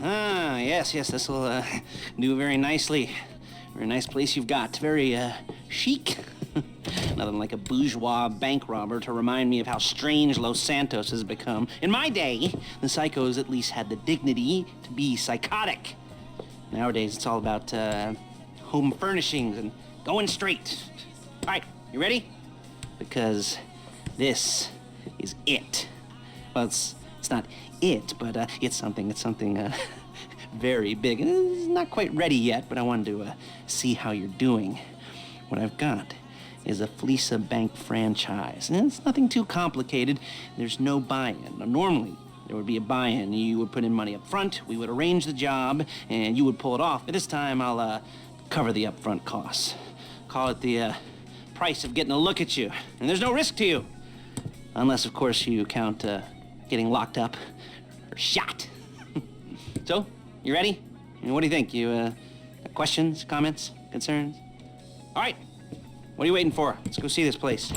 Ah, yes, this will do very nicely. Very nice place you've got. Very chic. Nothing like a bourgeois bank robber to remind me of how strange Los Santos has become. In my day, the psychos at least had the dignity to be psychotic. Nowadays, it's all about home furnishings and going straight. All right, you ready? Because this is it. Well, it's not it, but it's something very big. It's not quite ready yet, but I wanted to see how you're doing. What I've got is a Fleeca Bank franchise, and it's nothing too complicated. There's no buy-in. Now, normally, there would be a buy-in. You would put in money up front, we would arrange the job, and you would pull it off. But this time, I'll cover the upfront costs. Call it the price of getting a look at you. And there's no risk to you. Unless, of course, you count getting locked up or shot. So, you ready? And what do you think? You got questions, comments, concerns? All right. What are you waiting for? Let's go see this place.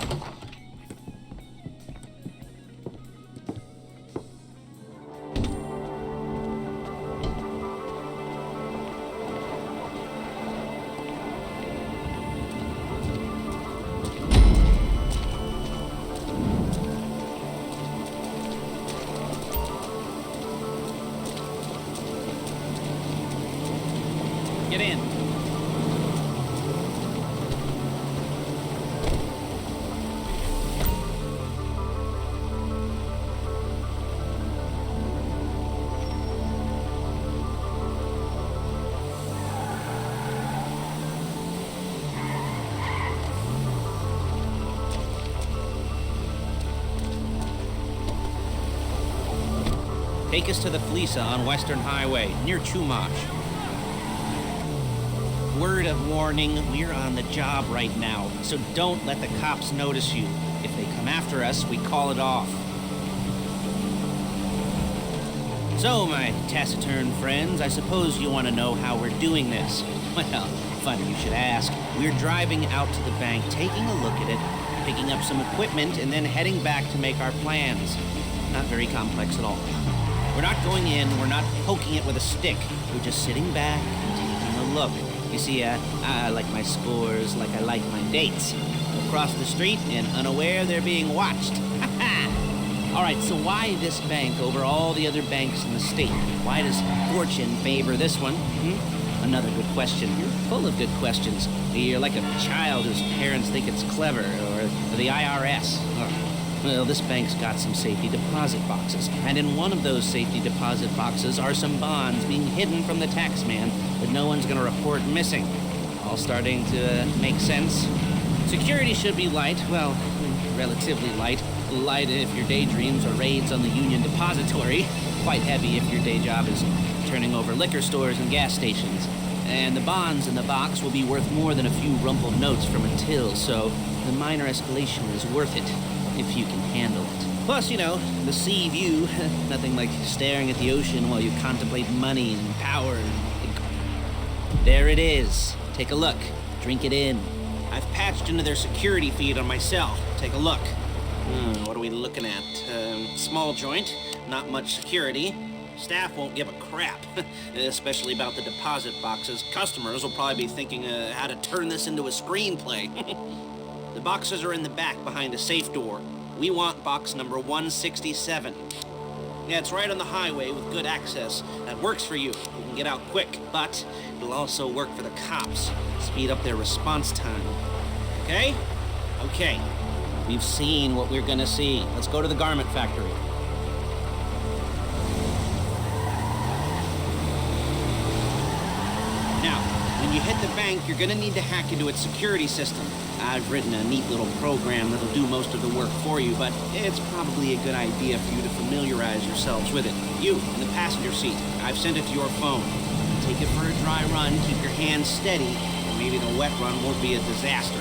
Get in. Take us to the Fleeca on Western Highway, near Chumash. Word of warning, we're on the job right now, so don't let the cops notice you. If they come after us, we call it off. So, my taciturn friends, I suppose you want to know how we're doing this. Well, funny you should ask. We're driving out to the bank, taking a look at it, picking up some equipment, and then heading back to make our plans. Not very complex at all. We're not going in, we're not poking it with a stick. We're just sitting back and taking a look. You see, I like my scores like I like my dates. Across the street and unaware they're being watched. All right, so why this bank over all the other banks in the state? Why does fortune favor this one? Another good question. You're full of good questions. You're like a child whose parents think it's clever, or the IRS. Well, this bank's got some safety deposit boxes, and in one of those safety deposit boxes are some bonds being hidden from the tax man that no one's gonna report missing. All starting to make sense. Security should be light, well, relatively light. Light if your daydreams are raids on the Union Depository. Quite heavy if your day job is turning over liquor stores and gas stations. And the bonds in the box will be worth more than a few rumpled notes from a till, so the minor escalation is worth it. If you can handle it. Plus, you know, the sea view, nothing like staring at the ocean while you contemplate money and power. There it is. Take a look. Drink it in. I've patched into their security feed on my cell. Take a look. What are we looking at? Small joint, not much security. Staff won't give a crap, especially about the deposit boxes. Customers will probably be thinking how to turn this into a screenplay. The boxes are in the back behind a safe door. We want box number 167. Yeah, it's right on the highway with good access. That works for you. You can get out quick, but it'll also work for the cops. Speed up their response time. Okay? Okay. We've seen what we're gonna see. Let's go to the garment factory. Now, when you hit the bank, you're gonna need to hack into its security system. I've written a neat little program that'll do most of the work for you, but it's probably a good idea for you to familiarize yourselves with it. You, in the passenger seat, I've sent it to your phone. Take it for a dry run, keep your hands steady, and maybe the wet run won't be a disaster.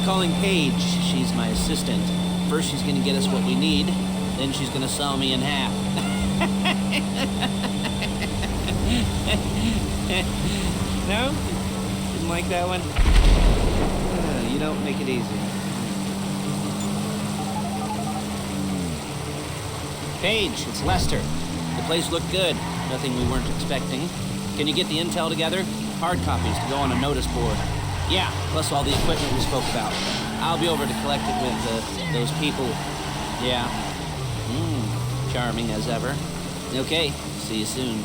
calling Paige. She's my assistant. First she's gonna get us what we need, then she's gonna saw me in half. No? Didn't like that one? You don't make it easy. Paige, it's Lester. The place looked good. Nothing we weren't expecting. Can you get the intel together? Hard copies to go on a notice board. Yeah, plus all the equipment we spoke about. I'll be over to collect it with those people. Yeah. Charming as ever. Okay, see you soon.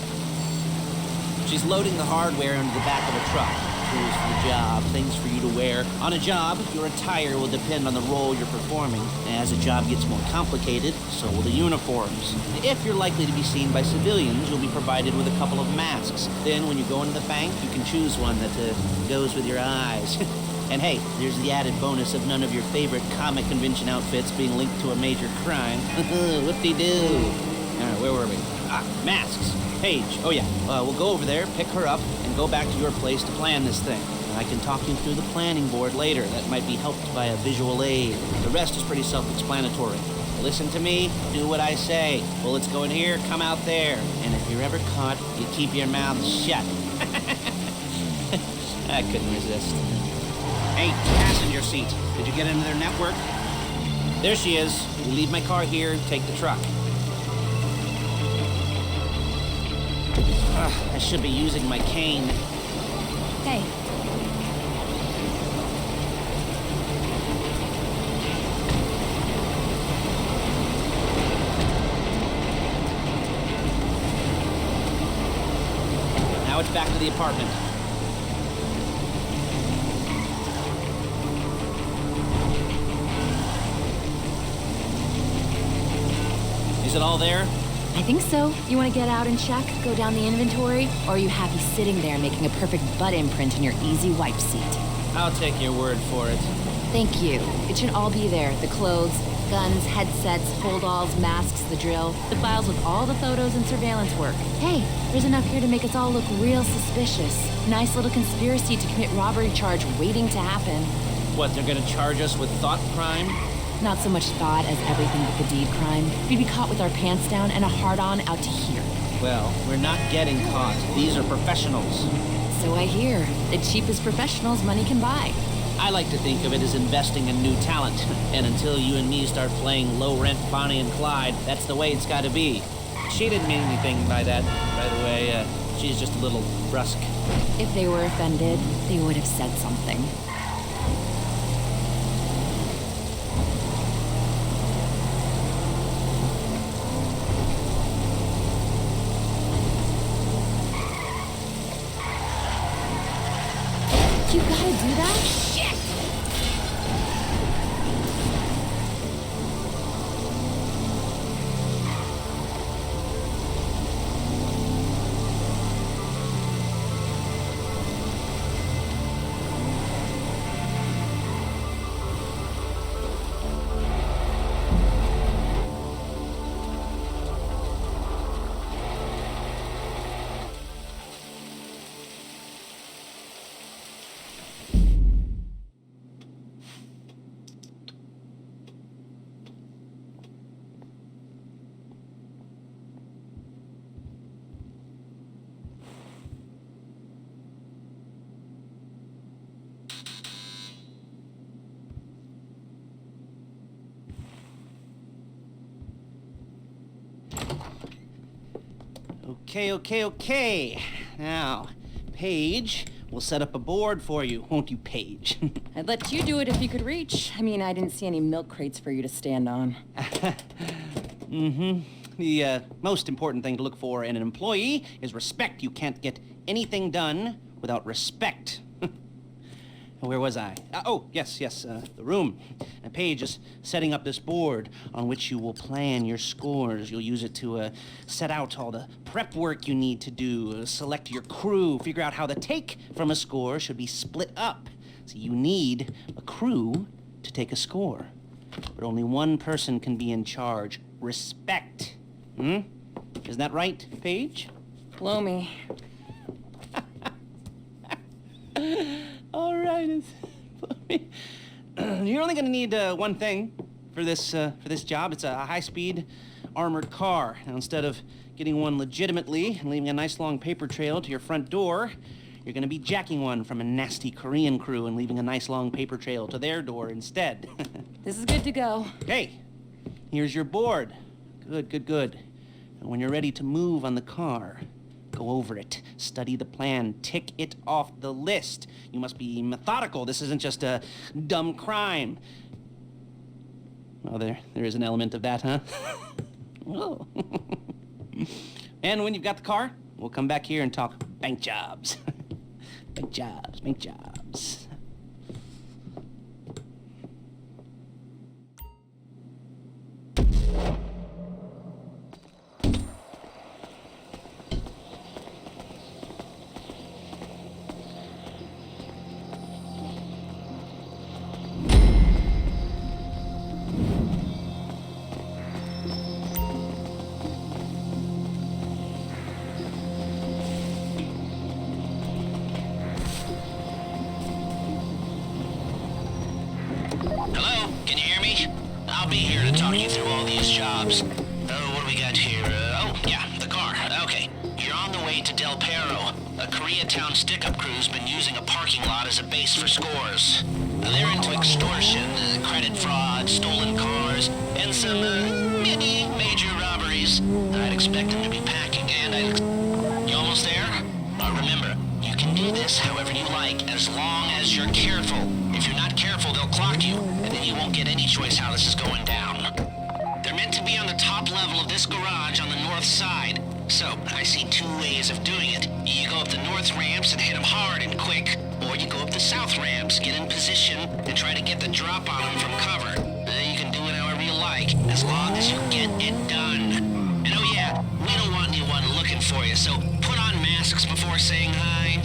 She's loading the hardware into the back of a truck. Tools for the job, things for you to wear. On a job, your attire will depend on the role you're performing. As a job gets more complicated, so will the uniforms. If you're likely to be seen by civilians, you'll be provided with a couple of masks. Then when you go into the bank, you can choose one that goes with your eyes. And hey, there's the added bonus of none of your favorite comic convention outfits being linked to a major crime. Whoop-de-doo. All right, where were we? Masks. Paige. Oh yeah, we'll go over there, pick her up, and go back to your place to plan this thing. And I can talk you through the planning board later. That might be helped by a visual aid. The rest is pretty self-explanatory. Listen to me, do what I say. Bullets go in here, come out there. And if you're ever caught, you keep your mouth shut. I couldn't resist. Hey, passenger seat. Did you get into their network? There she is. You leave my car here, take the truck. I should be using my cane. Hey. Now it's back to the apartment. Is it all there? I think so. You want to get out and check, go down the inventory, or are you happy sitting there making a perfect butt imprint in your easy wipe seat? I'll take your word for it. Thank you. It should all be there. The clothes, guns, headsets, hold-alls, masks, the drill, the files with all the photos and surveillance work. Hey, there's enough here to make us all look real suspicious. Nice little conspiracy to commit robbery charge waiting to happen. What, they're gonna charge us with thought crime? Not so much thought as everything but the deed crime. We'd be caught with our pants down and a hard-on out to here. Well, we're not getting caught. These are professionals. So I hear. The cheapest professionals money can buy. I like to think of it as investing in new talent. And until you and me start playing low-rent Bonnie and Clyde, that's the way it's gotta be. She didn't mean anything by that, by the way. She's just a little brusque. If they were offended, they would have said something. You gotta do that? Shit! Okay. Now, Paige, we'll set up a board for you, won't you, Paige? I'd let you do it if you could reach. I mean, I didn't see any milk crates for you to stand on. The most important thing to look for in an employee is respect. You can't get anything done without respect. Where was I? Yes, the room. And Paige is setting up this board on which you will plan your scores. You'll use it to set out all the prep work you need to do, select your crew, figure out how the take from a score should be split up. So you need a crew to take a score. But only one person can be in charge. Respect. Isn't that right, Paige? Blow me. All right, You're only gonna need one thing for this job. It's a high-speed armored car. Now, instead of getting one legitimately and leaving a nice long paper trail to your front door, you're gonna be jacking one from a nasty Korean crew and leaving a nice long paper trail to their door instead. This is good to go. Okay, here's your board. Good. And when you're ready to move on the car, go over it, study the plan, tick it off the list. You must be methodical. This isn't just a dumb crime. Well, there is an element of that, huh? Oh. And when you've got the car, we'll come back here and talk bank jobs. Bank jobs. Hello? Can you hear me? I'll be here to talk you through all these jobs. Oh, what do we got here? The car. Okay. You're on the way to Del Perro. A Koreatown stick-up crew's been using a parking lot as a base for scores. They're into extortion, credit fraud, stolen cars, and some, many major robberies. I'd expect them to be packing, You almost there? Remember, you can do this however you like, as long as you're careful. If you're not careful, they'll clock you, and then you won't get any choice how this is going down. They're meant to be on the top level of this garage on the north side. So, I see two ways of doing it. You go up the north ramps and hit them hard and quick, or you go up the south ramps, get in position, and try to get the drop on them from cover. You can do it however you like, as long as you get it done. And oh yeah, we don't want anyone looking for you, so put on masks before saying hi.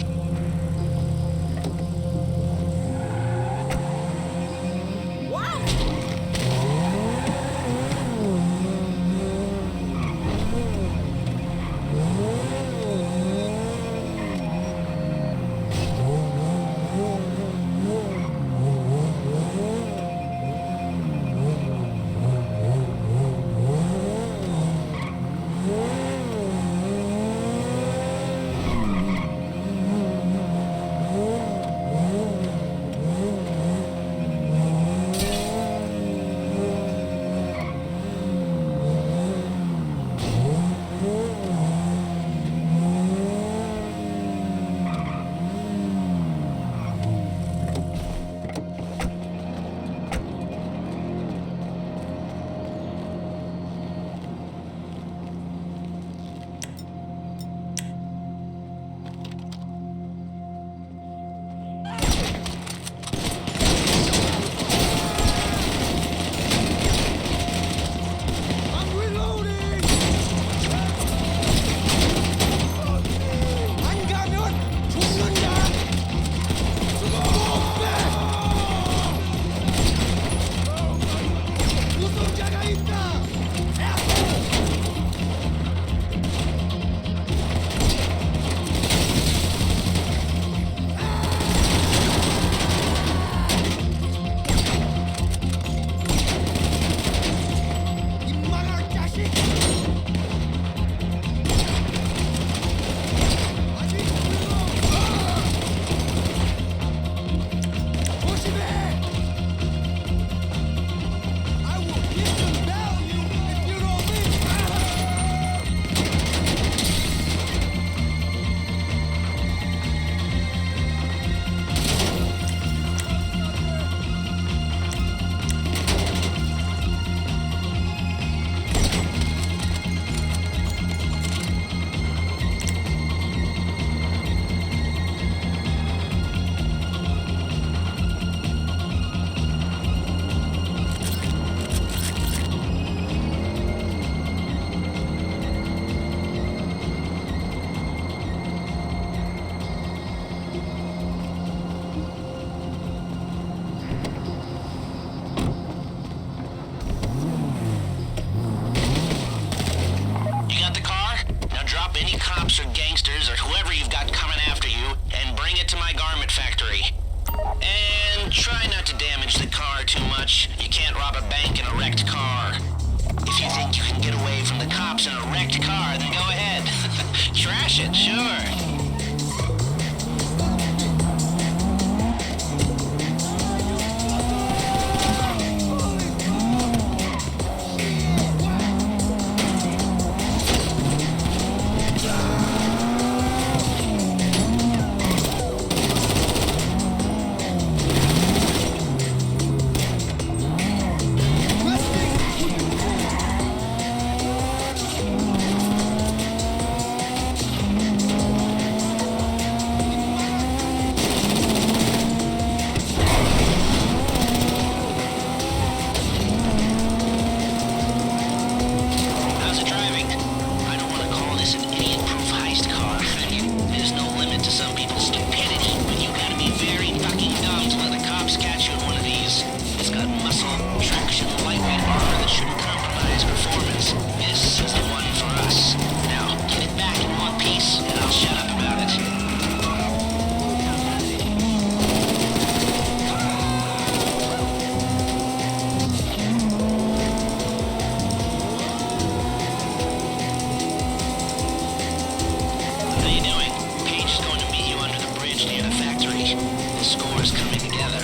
scores coming together.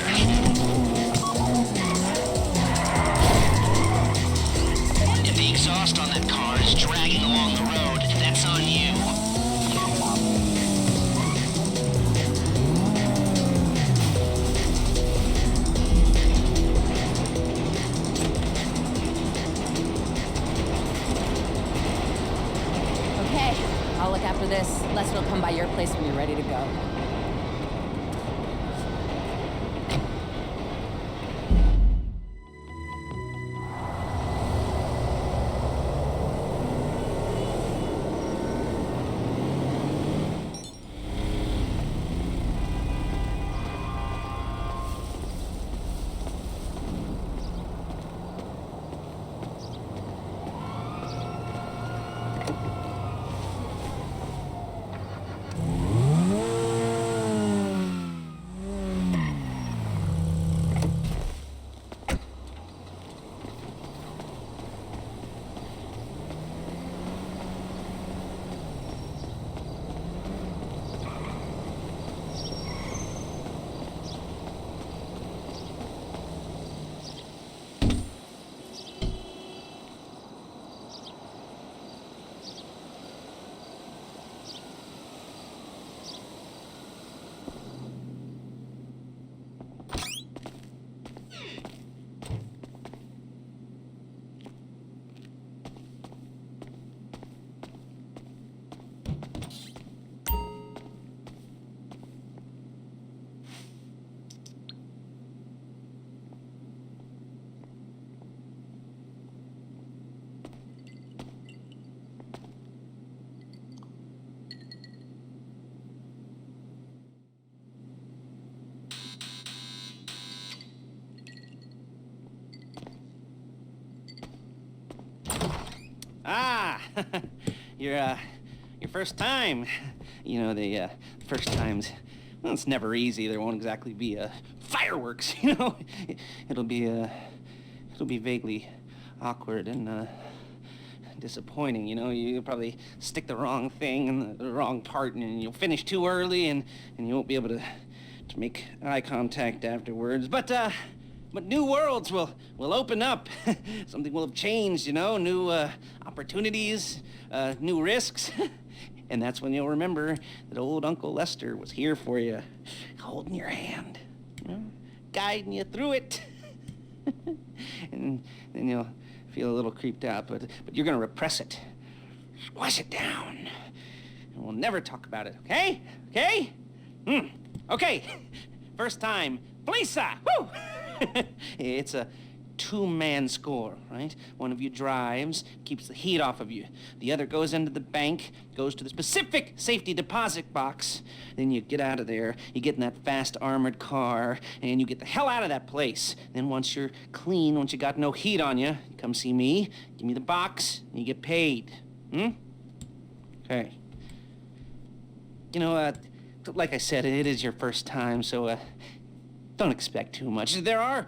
If the exhaust on that car is dragging along the road, that's on you. Okay, I'll look after this. Les will come by your place when you're ready to go. Ah, your first time. You know, the first times, well, it's never easy. There won't exactly be fireworks, you know. It'll be vaguely awkward and disappointing, you know. You'll probably stick the wrong thing in the wrong part, and you'll finish too early, and you won't be able to make eye contact afterwards. But new worlds will open up. Something will have changed, you know, new opportunities, new risks. And that's when you'll remember that old Uncle Lester was here for you, holding your hand, you know, guiding you through it. And then you'll feel a little creeped out, but you're gonna repress it. Squash it down. And we'll never talk about it, okay? Okay? Okay. First time, Fleeca! Woo! It's a two-man score, right? One of you drives, keeps the heat off of you. The other goes into the bank, goes to the specific safety deposit box. Then you get out of there, you get in that fast armored car, and you get the hell out of that place. Then once you're clean, once you got no heat on you, you come see me, give me the box, and you get paid. Okay. You know, like I said, it is your first time, so don't expect too much. There are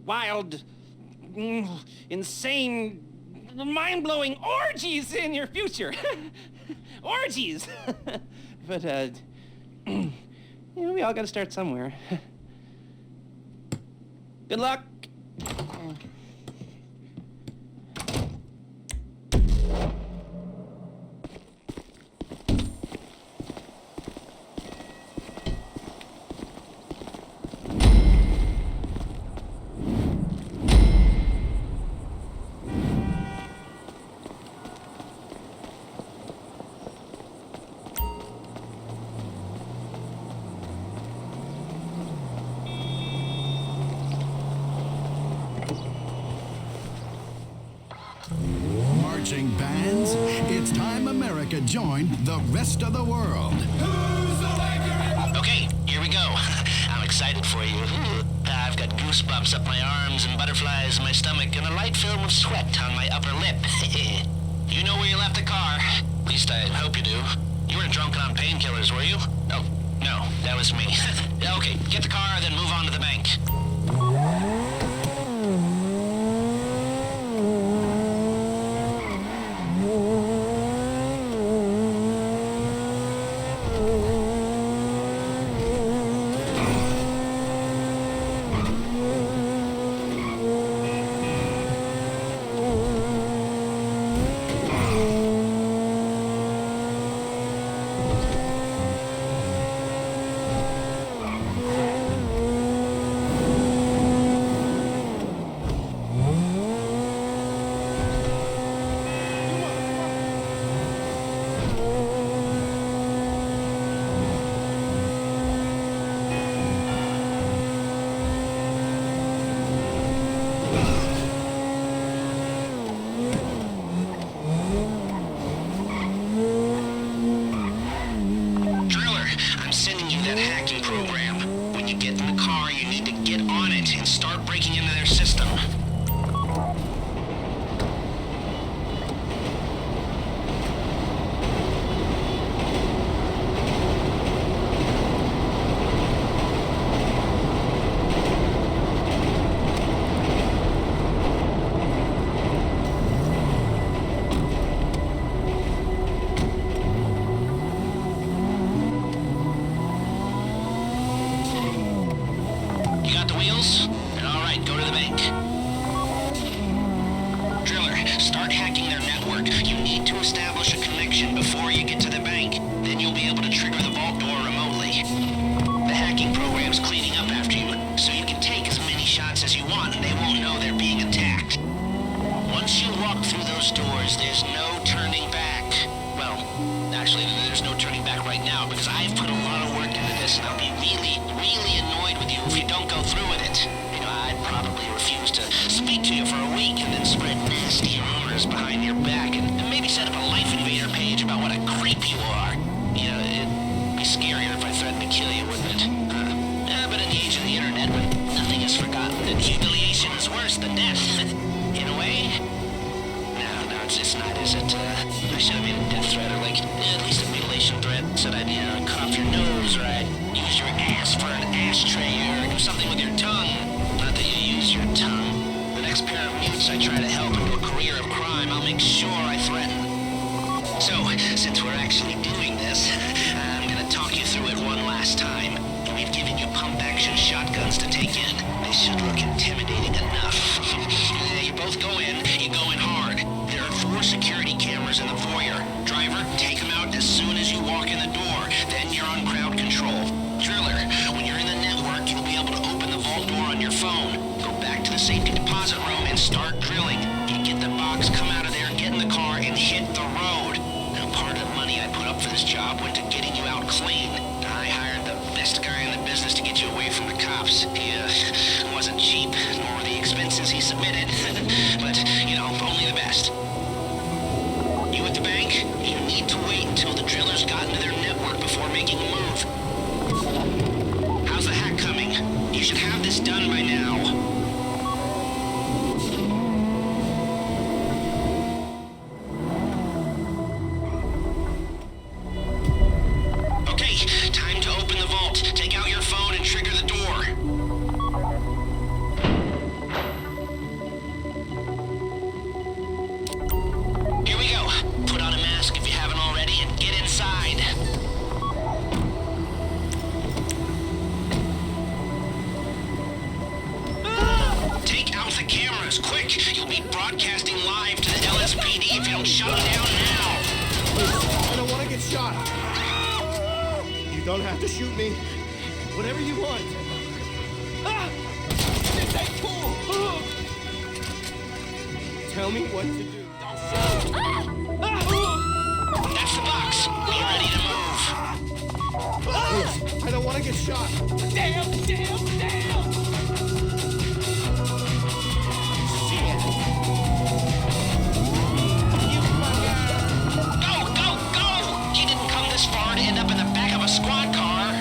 wild, insane, mind-blowing orgies in your future. Orgies! But, you know, we all gotta start somewhere. Good luck! Marching bands, it's time America joined the rest of the world. Okay, here we go. I'm excited for you. I've got goosebumps up my arms and butterflies in my stomach and a light film of sweat on my upper lip. You know where you left the car. At least I hope you do. You weren't drunk on painkillers, were you? Oh, no, that was me. Okay, get the car, then move on to the bank. hacking program. When you get in the car, you need to get on it and start breaking into their system. You got the wheels? All right, go to the bank. Driller, start hacking their network. You need to establish a connection before you get to the bank. Then you'll be able to trigger the vault door remotely. The hacking program's cleaning up after you, so you can take as many shots as you want and they won't know they're being attacked. Once you walk through those doors, there's no turning back. Well, actually, there's no turning back right now because I've put a lot of work into this and I'll be really, really annoyed with you if you don't go through with it. You know, I'd probably refuse to speak to you for a week and then spread nasty rumors behind your back and maybe set up a Life Invader page about what a creep you are. You know, it'd be scarier if I threatened to kill you, wouldn't it? But in the age of the internet, when nothing is forgotten and humiliation is worse than death, in a way. No, it's not, is it? I should have made a death threat or like at least a mutilation threat. Said I'd, cut off your nose or I'd use your ass for an ashtray or do something with your tongue. Not that you use your tongue. The next pair of mutes I try to help into a career of crime, I'll make sure I threaten. So, since we're actually doing this, I'm gonna talk you through it one last time. We've given you pump-action shotguns to take in. They should look intimidating enough. You both go in, you go in hard. There are 4 security cameras in the foyer. Driver, take them out as soon as you walk in the door. Then you're on crowd control. Driller, when you're in the network, you'll be able to open the vault door on your phone. Go back to the safety deposit room and start drilling. You get the box, come out of there, get in the car, and hit the road. Now, part of the money I put up for this job went to getting you out clean. I hired the best guy in the business to get you away from the cops. He wasn't cheap, nor were the expenses he submitted. But, only the best. You at the bank? You need to wait until the drillers got into their network before making a move. How's the hack coming? You should have this done by now. Okay, time to open the vault. Take out your phone and trigger the door. Here we go. Put on a mask if you haven't already and get inside. Take out the cameras, quick! You'll be broadcasting live to the LSPD if you don't shut them down now. I don't want to get shot. You don't have to shoot me. Whatever you want. This ain't cool. Tell me what to do. That's the box. Be ready to move. Please, I don't want to get shot. Damn! Go! You didn't come this far to end up in the back of a squad car.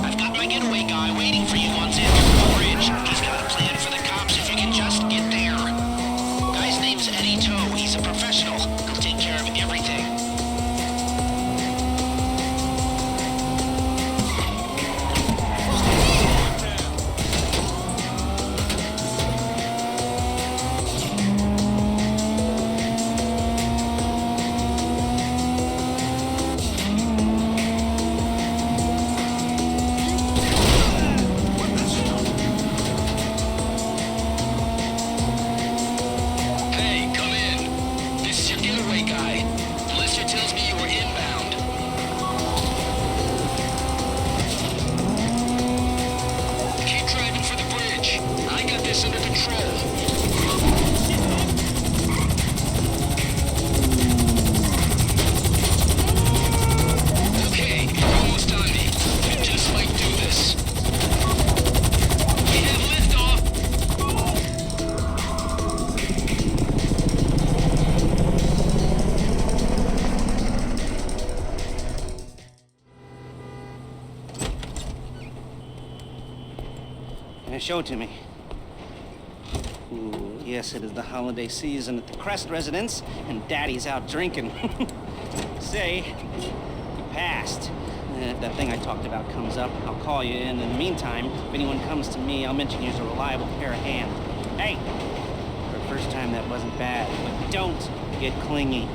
I've got my getaway guy waiting for you on Sanford Bridge. He's got a plan for the cops if you can just get there. Guy's name's Eddie Toe. He's a professional. He'll take care of everything. Hey, come in. This is your getaway guy. Lester tells me you were inbound. Keep driving for the bridge. I got this under control. Okay, you're almost on me. You just might do this. We have liftoff. show it to me. Ooh, yes, it is the holiday season at the Crest residence, and Daddy's out drinking. Say, you passed. If that thing I talked about comes up, I'll call you, and in the meantime, if anyone comes to me, I'll mention you as a reliable pair of hands. Hey, for the first time that wasn't bad, but don't get clingy.